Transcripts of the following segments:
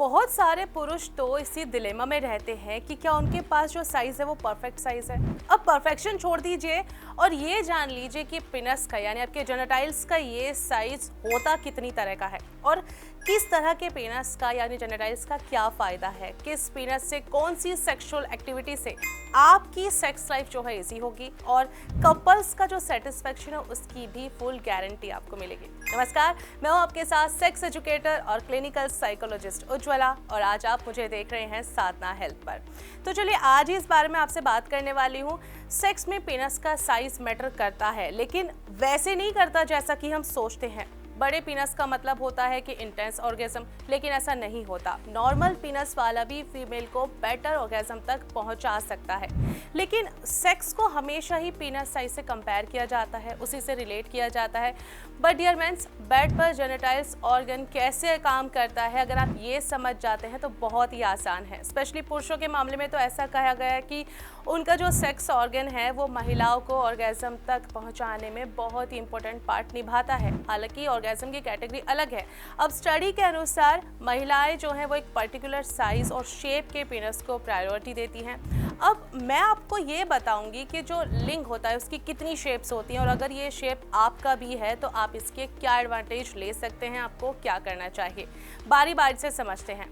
बहुत सारे पुरुष तो इसी दिलेमा में रहते हैं कि क्या उनके पास जो साइज है वो परफेक्ट साइज है। अब परफेक्शन छोड़ दीजिए और ये जान लीजिए कि पेनिस का यानी आपके जेनिटाइल्स का ये साइज होता कितनी तरह का है और किस तरह के पेनिस का यानी जेनिटाइल्स का क्या फायदा है, किस पेनिस से कौन सी सेक्सुअल एक्टिविटी से आपकी सेक्स लाइफ जो है इजी होगी और कपल्स का जो सेटिस्फेक्शन है उसकी भी फुल गारंटी आपको मिलेगी। नमस्कार, मैं हूं आपके साथ सेक्स एजुकेटर और क्लिनिकल साइकोलॉजिस्ट उज्ज्वला और आज आप मुझे देख रहे हैं साधना हेल्थ पर। तो चलिए आज ही इस बारे में आपसे बात करने वाली हूं। सेक्स में पेनिस का साइज मैटर करता है, लेकिन वैसे नहीं करता जैसा कि हम सोचते हैं। बड़े पेनिस का मतलब होता है कि इंटेंस ऑर्गेज्म, लेकिन ऐसा नहीं होता। नॉर्मल पेनिस वाला भी फीमेल को बेटर ऑर्गेज्म तक पहुंचा सकता है, लेकिन सेक्स को हमेशा ही पेनिस साइज से कंपेयर किया जाता है, उसी से रिलेट किया जाता है। बट डियर मेंस, बेड पर जेनिटाइल्स ऑर्गन कैसे काम करता है अगर आप ये समझ जाते हैं तो बहुत ही आसान है। स्पेशली पुरुषों के मामले में तो ऐसा कहा गया है कि उनका जो सेक्स ऑर्गन है वो महिलाओं को ऑर्गेज्म तक पहुंचाने में बहुत ही इंपॉर्टेंट पार्ट निभाता है। हालांकि ऑर्गेज्म की कैटेगरी अलग है। अब स्टडी के अनुसार महिलाएं जो हैं वो एक पर्टिकुलर साइज और शेप के पेनिस को प्रायोरिटी देती हैं। अब मैं आपको ये बताऊंगी कि जो लिंग होता है उसकी कितनी शेप्स होती हैं और अगर ये शेप आपका भी है तो आप इसके क्या एडवांटेज ले सकते हैं, आपको क्या करना चाहिए, बारी बारी से समझते हैं।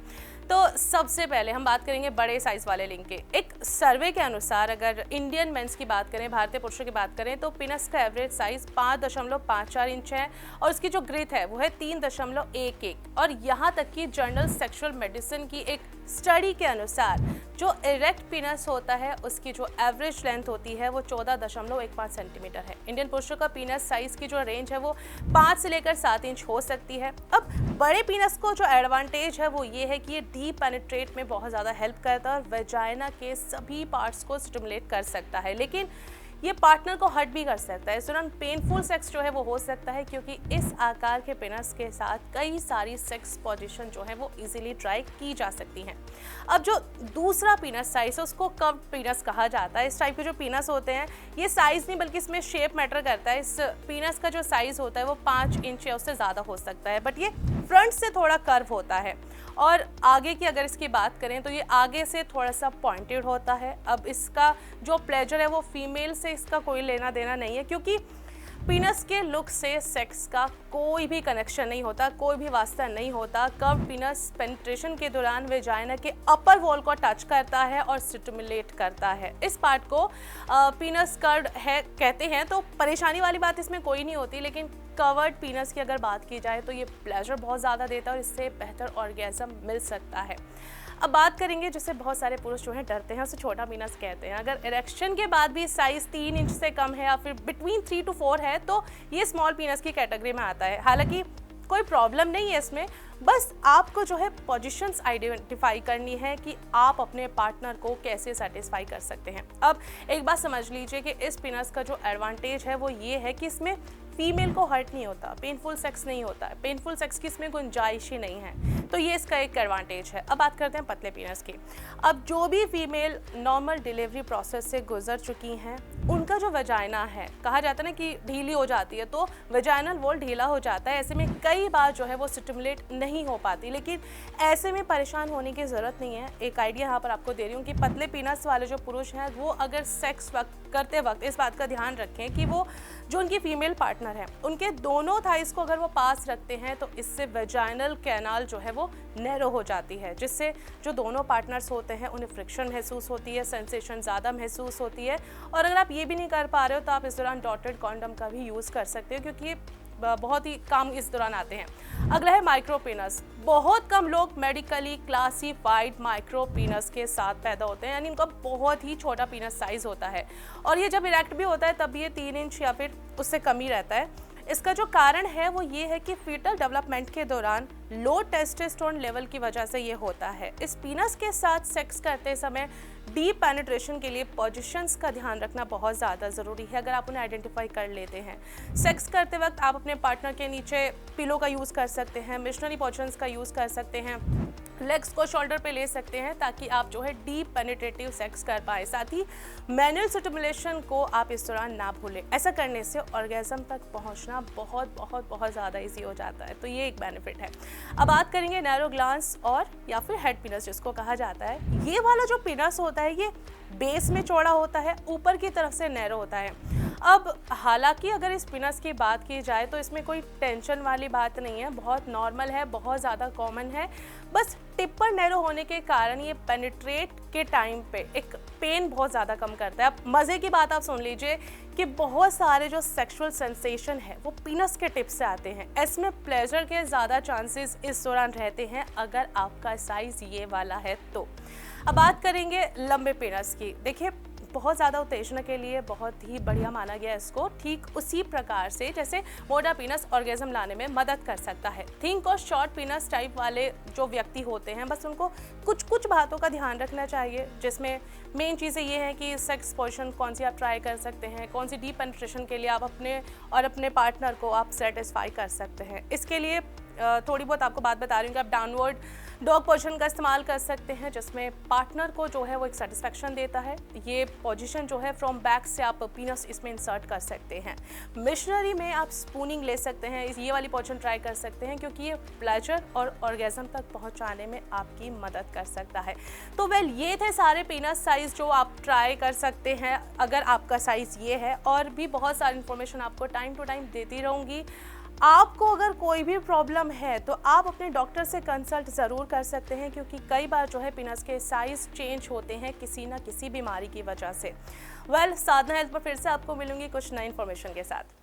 तो सबसे पहले हम बात करेंगे बड़े साइज वाले लिंग के। एक सर्वे के अनुसार अगर इंडियन मेंस की बात करें, भारतीय पुरुषों की बात करें, तो पेनिस का एवरेज साइज 5.54 इंच है और उसकी जो ग्रेथ है वो है 3.11। और यहाँ तक कि जर्नल सेक्सुअल मेडिसिन की एक स्टडी के अनुसार जो इरेक्ट पेनिस होता है उसकी जो एवरेज लेंथ होती है वो 14.15 सेंटीमीटर है। इंडियन पुरुषों का पेनिस साइज की जो रेंज है वो 5 से लेकर 7 इंच हो सकती है। अब बड़े पेनिस को जो एडवांटेज है वो ये है कि ये डीप पेनिट्रेट में बहुत ज़्यादा हेल्प करता है और वेजाइना के सभी पार्ट्स को स्टिमुलेट कर सकता है, लेकिन ये पार्टनर को हर्ट भी कर सकता है। इस दौरान पेनफुल सेक्स जो है वो हो सकता है क्योंकि इस आकार के पेनिस के साथ कई सारी सेक्स पोजीशन जो है वो इजीली ट्राई की जा सकती हैं। अब जो दूसरा पेनिस साइज है उसको कर्व्ड पेनिस कहा जाता है। इस टाइप के जो पेनिस होते हैं ये साइज नहीं बल्कि इसमें शेप मैटर करता है। इस पेनिस का जो साइज होता है वो 5 इंच या उससे ज़्यादा हो सकता है, बट ये फ्रंट से थोड़ा कर्व होता है और आगे की अगर इसकी बात करें तो ये आगे से थोड़ा सा पॉइंटेड होता है। अब इसका जो प्लेजर है वो फीमेल से इसका कोई लेना देना नहीं है क्योंकि पेनिस के लुक से सेक्स का कोई भी कनेक्शन नहीं होता, कोई भी वास्ता नहीं होता। कर्व पेनिस पेनिट्रेशन के दौरान वेजाइना के अपर वॉल को टच करता है और स्टिमुलेट करता है। इस पार्ट को पेनिस कर्व्ड है कहते हैं, तो परेशानी वाली बात इसमें कोई नहीं होती। लेकिन कवर्ड पेनिस की अगर बात की जाए तो ये प्लेजर बहुत ज़्यादा देता है और इससे बेहतर ऑर्गेज्म मिल सकता है। अब बात करेंगे जिससे बहुत सारे पुरुष जो हैं डरते हैं, उसे छोटा पेनिस कहते हैं। अगर इरेक्शन के बाद भी साइज 3 इंच से कम है या फिर बिटवीन 3 to 4 है तो ये स्मॉल पेनिस की कैटेगरी में आता है। हालांकि कोई प्रॉब्लम नहीं है इसमें, बस आपको जो है पोजीशंस आइडेंटिफाई करनी है कि आप अपने पार्टनर को कैसे सेटिस्फाई कर सकते हैं। अब एक बात समझ लीजिए कि इस पेनिस का जो एडवांटेज है वो ये है कि इसमें फीमेल को हर्ट नहीं होता, पेनफुल सेक्स नहीं होता है, पेनफुल सेक्स की इसमें गुंजाइश ही नहीं है, तो ये इसका एक एडवांटेज है। अब बात करते हैं पतले पेनिस की। अब जो भी फीमेल नॉर्मल डिलीवरी प्रोसेस से गुजर चुकी हैं उनका जो वेजाइना है, कहा जाता है ना कि ढीली हो जाती है, तो वेजाइनल वॉल ढीला हो जाता है। ऐसे में कई बार जो है वो स्टिमुलेट नहीं हो पाती, लेकिन ऐसे में परेशान होने की ज़रूरत नहीं है। एक आइडिया यहाँ पर आपको दे रही हूँ कि पतले पेनिस वाले जो पुरुष हैं वो अगर सेक्स करते वक्त इस बात का ध्यान रखें कि वो जो उनकी फीमेल पार्टनर है उनके दोनों थाइस को अगर वो पास रखते हैं तो इससे वेजाइनल कैनाल जो है वो नैरो हो जाती है, जिससे जो दोनों पार्टनर्स होते हैं उन्हें फ्रिक्शन महसूस होती है, सेंसेशन ज़्यादा महसूस होती है। और अगर आप ये भी नहीं कर पा रहे हो तो आप इस दौरान डॉटेड कॉन्डम का भी यूज़ कर सकते हो क्योंकि ये बहुत ही काम इस दौरान आते हैं। अगला है माइक्रो पेनिस। बहुत कम लोग मेडिकली क्लासिफाइड माइक्रो पेनिस के साथ पैदा होते हैं, यानी उनका बहुत ही छोटा पेनिस साइज होता है और ये जब इरेक्ट भी होता है तब ये 3 इंच या फिर उससे कम ही रहता है। इसका जो कारण है वो ये है कि फीटल डेवलपमेंट के दौरान लो टेस्टोस्टेरोन लेवल की वजह से ये होता है। इस पेनिस के साथ सेक्स करते समय डीप पेनिट्रेशन के लिए पोजीशंस का ध्यान रखना बहुत ज़्यादा ज़रूरी है। अगर आप उन्हें आइडेंटिफाई कर लेते हैं, सेक्स करते वक्त आप अपने पार्टनर के नीचे पिलो का यूज़ कर सकते हैं, मिशनरी पोजीशंस का यूज़ कर सकते हैं, लेग्स को शोल्डर पे ले सकते हैं ताकि आप जो है डीप पेनिट्रेटिव सेक्स कर पाए। साथ ही मैनुअल स्टिमुलेशन को आप इस दौरान ना भूलें। ऐसा करने से ऑर्गेज़म तक पहुंचना बहुत बहुत बहुत ज़्यादा इजी हो जाता है, तो ये एक बेनिफिट है। अब बात करेंगे नैरो ग्लांस और या फिर हेड पिनस जिसको कहा जाता है। ये वाला जो पिनस होता है ये बेस में चौड़ा होता है, ऊपर की तरफ से नैरो होता है। अब हालांकि अगर इस पिनस की बात की जाए तो इसमें कोई टेंशन वाली बात नहीं है, बहुत नॉर्मल है, बहुत ज़्यादा कॉमन है। बस टिप पर नैरो होने के कारण ये पेनिट्रेट के टाइम पे एक पेन बहुत ज़्यादा कम करता है। अब मज़े की बात आप सुन लीजिए कि बहुत सारे जो सेक्सुअल सेंसेशन है वो पिनस के टिप से आते हैं। इसमें प्लेजर के ज़्यादा चांसेस इस दौरान रहते हैं अगर आपका साइज़ ये वाला है तो। अब बात करेंगे लंबे पिनस की। देखिए बहुत ज़्यादा उत्तेजना के लिए बहुत ही बढ़िया माना गया इसको, ठीक उसी प्रकार से जैसे मोटा पिनस ऑर्गेज़म लाने में मदद कर सकता है। थिंक और शॉर्ट पिनस टाइप वाले जो व्यक्ति होते हैं बस उनको कुछ कुछ बातों का ध्यान रखना चाहिए, जिसमें मेन चीज़ें ये हैं कि सेक्स पोजीशन कौन सी आप ट्राई कर सकते हैं, कौन सी डीप पेनिट्रेशन के लिए आप अपने और अपने पार्टनर को आप सेटिस्फाई कर सकते हैं। इसके लिए थोड़ी बहुत आपको बात बता रही हूँ कि आप डाउनवर्ड डॉग पोजीशन का इस्तेमाल कर सकते हैं, जिसमें पार्टनर को जो है वो एक सेटिस्फेक्शन देता है। ये पोजीशन जो है फ्रॉम बैक से आप पीनस इसमें इंसर्ट कर सकते हैं। मिशनरी में आप स्पूनिंग ले सकते हैं, ये वाली पोजीशन ट्राई कर सकते हैं क्योंकि ये प्लेजर और ऑर्गेज़म तक पहुंचाने में आपकी मदद कर सकता है। तो वेल ये थे सारे पीनस साइज़ जो आप ट्राई कर सकते हैं अगर आपका साइज़ ये है, और भी बहुत सारी इन्फॉर्मेशन आपको टाइम टू टाइम देती रहूँगी। आपको अगर कोई भी प्रॉब्लम है तो आप अपने डॉक्टर से कंसल्ट ज़रूर कर सकते हैं क्योंकि कई बार जो है पिनस के साइज़ चेंज होते हैं किसी ना किसी बीमारी की वजह से। वेल साधना हेल्थ पर फिर से आपको मिलूंगी कुछ नई इन्फॉर्मेशन के साथ।